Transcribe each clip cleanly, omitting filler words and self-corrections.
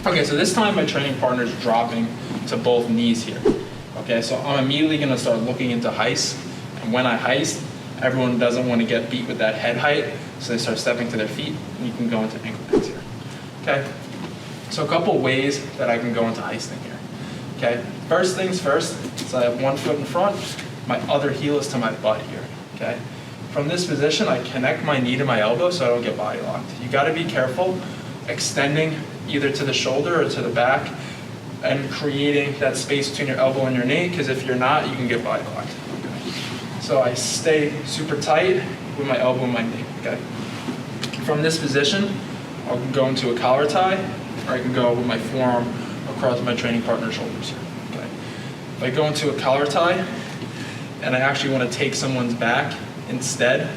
Okay, so this time my training partner is dropping to both knees here. Okay, so I'm immediately gonna start looking into heist. And when I heist, everyone doesn't want to get beat with that head height, so they start stepping to their feet, and you can go into ankle picks here. Okay, so a couple ways that I can go into heisting here. Okay, first things first, so I have one foot in front, my other heel is to my butt here. Okay, from this position, I connect my knee to my elbow so I don't get body locked. You got to be careful extending either to the shoulder or to the back and creating that space between your elbow and your knee, because if you're not, you can get body locked. Okay. So I stay super tight with my elbow and my knee. Okay. From this position, I can go into a collar tie, or I can go with my forearm across my training partner's shoulders here. Okay. If I go into a collar tie, and I actually want to take someone's back instead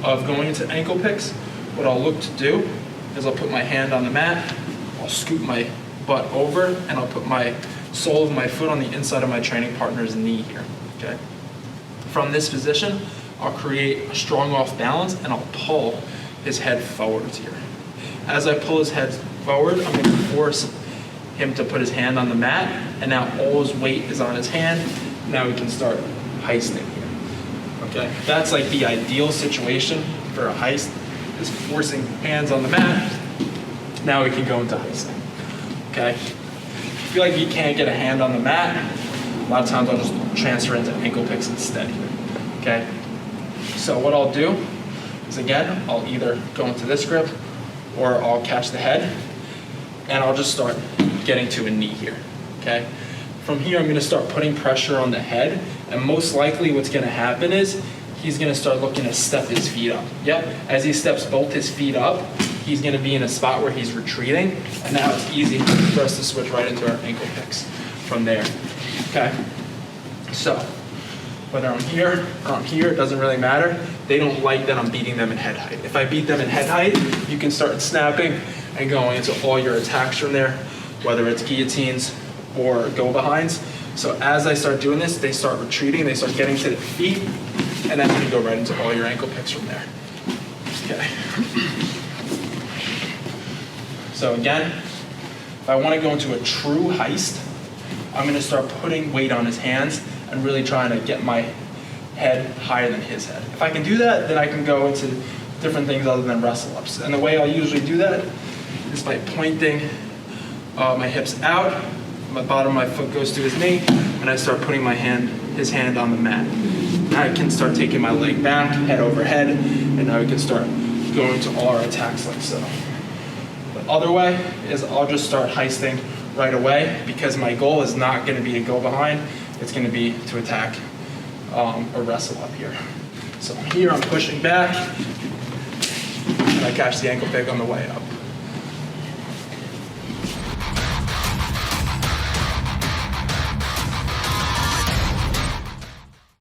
of going into ankle picks, what I'll look to do is I'll put my hand on the mat, I'll scoop my butt over, and I'll put my sole of my foot on the inside of my training partner's knee here. Okay. From this position, I'll create a strong off balance, and I'll pull his head forwards here. As I pull his head forward, I'm going to force him to put his hand on the mat, and now all his weight is on his hand. Now we can start heisting here. Okay, that's like the ideal situation for a heist, is forcing hands on the mat. Now we can go into heisting. Okay, if you feel like you can't get a hand on the mat, a lot of times I'll just transfer into ankle picks instead here. Okay, so what I'll do is, again, I'll either go into this grip or I'll catch the head, and I'll just start getting to a knee here. Okay. From here, I'm going to start putting pressure on the head, and most likely what's going to happen is he's going to start looking to step his feet up. Yep, as he steps both his feet up, he's going to be in a spot where he's retreating, and now it's easy for us to switch right into our ankle picks from there. Okay, so whether I'm here or I'm here, it doesn't really matter. They don't like that I'm beating them in head height. If I beat them in head height, you can start snapping and going into all your attacks from there, whether it's guillotines or go behinds. So as I start doing this, they start retreating, they start getting to their feet, and then you can go right into all your ankle picks from there. Okay. So again, if I want to go into a true heist, I'm going to start putting weight on his hands and really trying to get my head higher than his head. If I can do that, then I can go into different things other than wrestle-ups. And the way I'll usually do that is by pointing my hips out, my bottom of my foot goes to his knee, and I start putting his hand on the mat. Now I can start taking my leg back, head over head, and now we can start going to all our attacks like so. The other way is I'll just start heisting right away, because my goal is not going to be to go behind, it's going to be to attack or wrestle up here. So here I'm pushing back, and I catch the ankle pick on the way up.